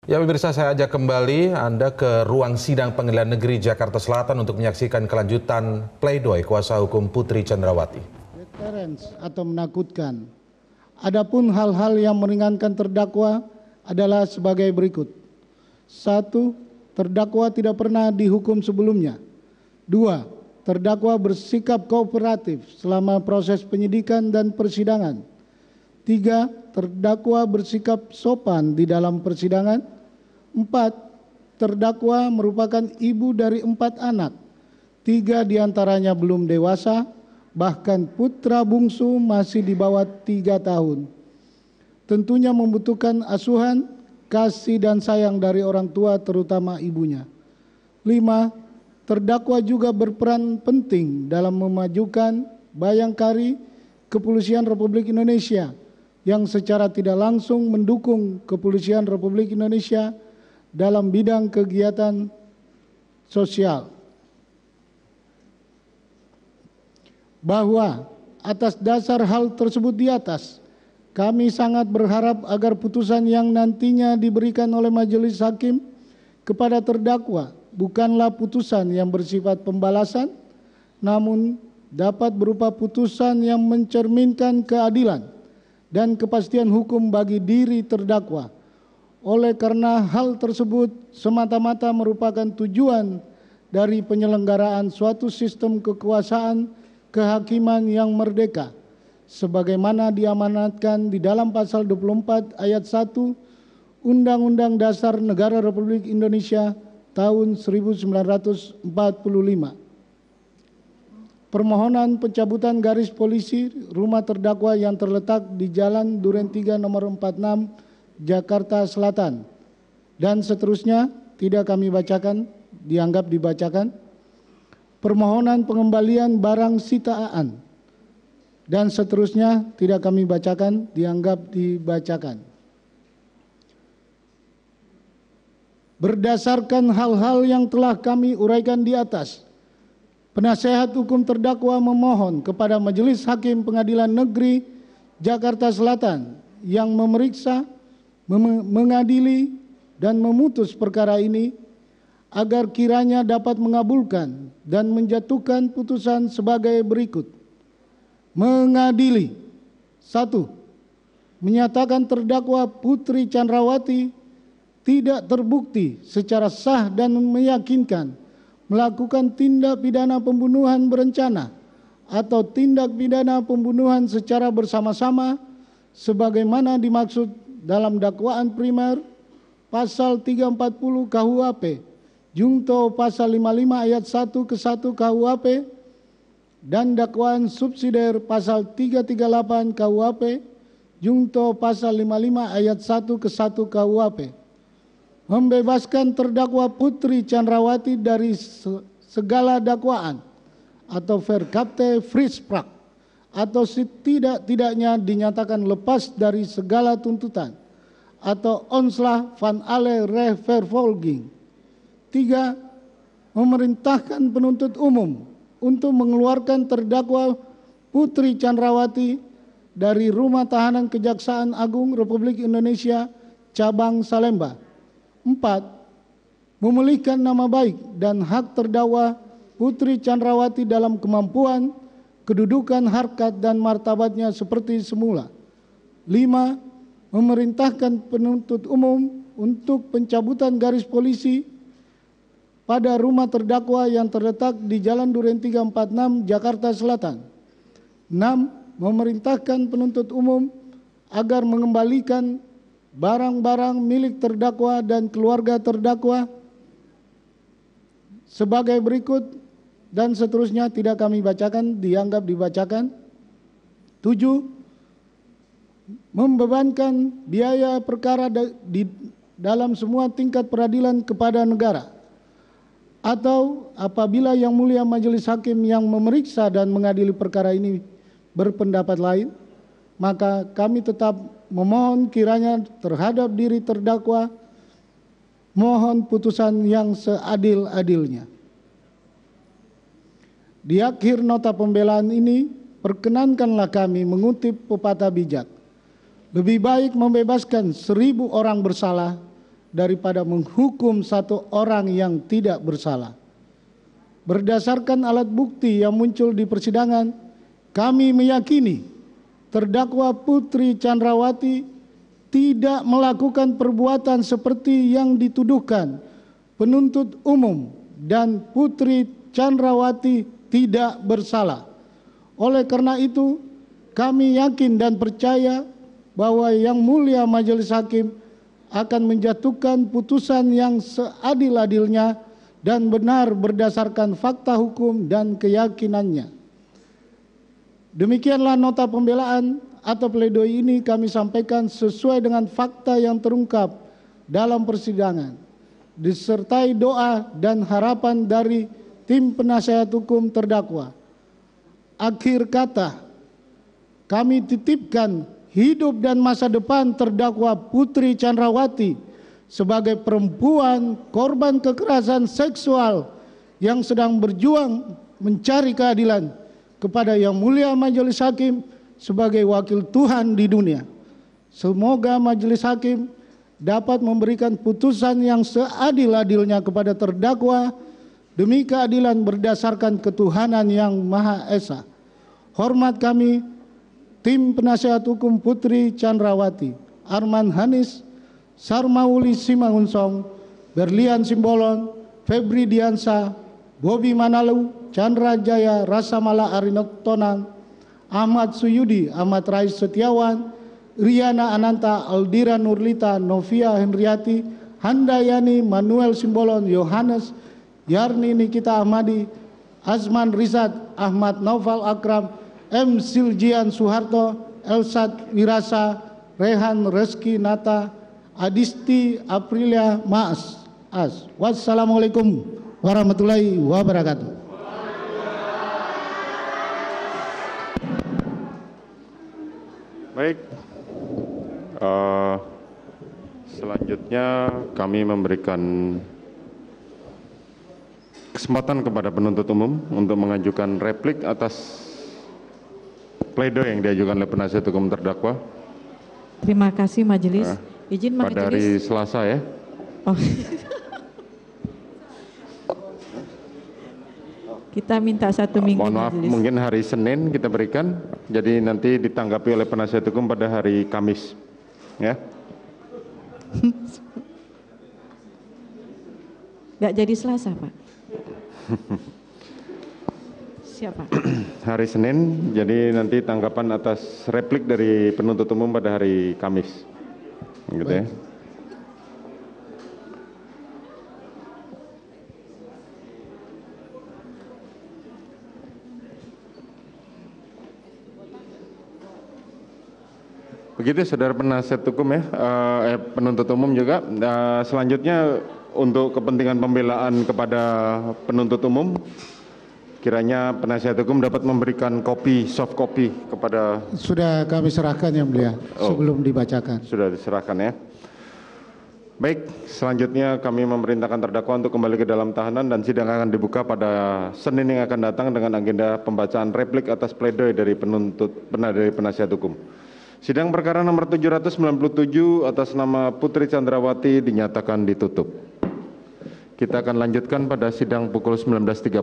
Ya pemirsa, saya ajak kembali Anda ke ruang sidang Pengadilan Negeri Jakarta Selatan untuk menyaksikan kelanjutan pledoi kuasa hukum Putri Chandrawati. Deterrence atau menakutkan. Adapun hal-hal yang meringankan terdakwa adalah sebagai berikut. 1. Terdakwa tidak pernah dihukum sebelumnya. 2. Terdakwa bersikap kooperatif selama proses penyidikan dan persidangan. 3. Terdakwa bersikap sopan di dalam persidangan. 4. Terdakwa merupakan ibu dari 4 anak. 3 diantaranya belum dewasa, bahkan putra bungsu masih di bawah 3 tahun. Tentunya membutuhkan asuhan, kasih dan sayang dari orang tua terutama ibunya. 5. Terdakwa juga berperan penting dalam memajukan Bayangkari Kepolisian Republik Indonesia yang secara tidak langsung mendukung Kepolisian Republik Indonesia dalam bidang kegiatan sosial. Bahwa atas dasar hal tersebut di atas, kami sangat berharap agar putusan yang nantinya diberikan oleh majelis hakim kepada terdakwa bukanlah putusan yang bersifat pembalasan, namun dapat berupa putusan yang mencerminkan keadilan dan kepastian hukum bagi diri terdakwa. Oleh karena hal tersebut semata-mata merupakan tujuan dari penyelenggaraan suatu sistem kekuasaan kehakiman yang merdeka, sebagaimana diamanatkan di dalam pasal 24 ayat 1 Undang-Undang Dasar Negara Republik Indonesia tahun 1945. Permohonan pencabutan garis polisi rumah terdakwa yang terletak di Jalan Duren 3 nomor 46 Jakarta Selatan dan seterusnya tidak kami bacakan, dianggap dibacakan. Permohonan pengembalian barang sitaan dan seterusnya tidak kami bacakan, dianggap dibacakan. Berdasarkan hal-hal yang telah kami uraikan di atas, penasehat hukum terdakwa memohon kepada Majelis Hakim Pengadilan Negeri Jakarta Selatan yang memeriksa, mengadili dan memutus perkara ini agar kiranya dapat mengabulkan dan menjatuhkan putusan sebagai berikut. Mengadili. 1. Menyatakan terdakwa Putri Chandrawati tidak terbukti secara sah dan meyakinkan melakukan tindak pidana pembunuhan berencana atau tindak pidana pembunuhan secara bersama-sama sebagaimana dimaksud dalam dakwaan primer pasal 340 KUHP, Jungto pasal 55 ayat 1 ke 1 KUHP dan dakwaan subsidiar pasal 338 KUHP, Jungto pasal 55 ayat 1 ke 1 KUHP. Membebaskan terdakwa Putri Chandrawati dari segala dakwaan atau verkapte frisprak atau setidak-tidaknya dinyatakan lepas dari segala tuntutan atau onslah van alle rechtvervolging. 3. Memerintahkan penuntut umum untuk mengeluarkan terdakwa Putri Chandrawati dari rumah tahanan Kejaksaan Agung Republik Indonesia Cabang Salemba. 4. Memulihkan nama baik dan hak terdakwa Putri Chandrawati dalam kemampuan, kedudukan, harkat dan martabatnya seperti semula. 5. Memerintahkan penuntut umum untuk pencabutan garis polisi pada rumah terdakwa yang terletak di Jalan Duren 346 Jakarta Selatan. 6. Memerintahkan penuntut umum agar mengembalikan barang-barang milik terdakwa dan keluarga terdakwa sebagai berikut dan seterusnya tidak kami bacakan, dianggap dibacakan. 7. Membebankan biaya perkara di dalam semua tingkat peradilan kepada negara, atau apabila Yang Mulia Majelis Hakim yang memeriksa dan mengadili perkara ini berpendapat lain, maka kami tetap memohon kiranya terhadap diri terdakwa mohon putusan yang seadil-adilnya. Di akhir nota pembelaan ini, perkenankanlah kami mengutip pepatah bijak. Lebih baik membebaskan 1000 orang bersalah daripada menghukum satu orang yang tidak bersalah. Berdasarkan alat bukti yang muncul di persidangan, kami meyakini terdakwa Putri Chandrawati tidak melakukan perbuatan seperti yang dituduhkan penuntut umum dan Putri Chandrawati tidak bersalah. Oleh karena itu, kami yakin dan percaya bahwa Yang Mulia Majelis Hakim akan menjatuhkan putusan yang seadil-adilnya dan benar berdasarkan fakta hukum dan keyakinannya. Demikianlah nota pembelaan atau pledoi ini kami sampaikan sesuai dengan fakta yang terungkap dalam persidangan, disertai doa dan harapan dari tim penasehat hukum terdakwa. Akhir kata, kami titipkan hidup dan masa depan terdakwa Putri Chandrawati sebagai perempuan korban kekerasan seksual yang sedang berjuang mencari keadilan kepada Yang Mulia Majelis Hakim sebagai wakil Tuhan di dunia. Semoga Majelis Hakim dapat memberikan putusan yang seadil-adilnya kepada terdakwa demi keadilan berdasarkan ketuhanan yang Maha Esa. Hormat kami, tim penasehat hukum Putri Chandrawati, Arman Hanis, Sarmauli Simangunsong, Berlian Simbolon, Febri Diansa, Bobi Manalu, Chandra Jaya, Rasamala Arinoktonan, Ahmad Suyudi, Ahmad Rais Setiawan, Riana Ananta, Aldira Nurlita, Novia Henriati, Handayani, Manuel Simbolon, Yohanes, Yarni Nikita Ahmadi, Azman Rizad, Ahmad Naufal Akram, M. Siljian Suharto, Elsat Wirasa, Rehan Reski Nata, Adisti Aprilia Maas. Wassalamualaikum warahmatullahi wabarakatuh. Baik, selanjutnya kami memberikan kesempatan kepada penuntut umum untuk mengajukan replik atas pledoi yang diajukan oleh penasihat hukum terdakwa. Terima kasih majelis. Izin majelis. Pada hari Selasa ya. Oh. Kita minta 1 minggu. Mohon maaf, majelis. mungkin hari Senin kita berikan. Jadi nanti ditanggapi oleh penasihat hukum pada hari Kamis. Ya. Nggak jadi Selasa, Pak. Siapa? Hari Senin, jadi nanti tanggapan atas replik dari penuntut umum pada hari Kamis. Gitu ya. Begitu saudara penasihat hukum ya, penuntut umum juga. Selanjutnya untuk kepentingan pembelaan kepada penuntut umum, kiranya penasihat hukum dapat memberikan kopi, soft copy kepada. Sudah kami serahkan Yang Mulia sebelum dibacakan. Sudah diserahkan ya. Baik, selanjutnya kami memerintahkan terdakwa untuk kembali ke dalam tahanan dan sidang akan dibuka pada Senin yang akan datang dengan agenda pembacaan replik atas pledoi dari dari penasihat hukum. Sidang perkara nomor 797 atas nama Putri Chandrawati dinyatakan ditutup. Kita akan lanjutkan pada sidang pukul 19.30.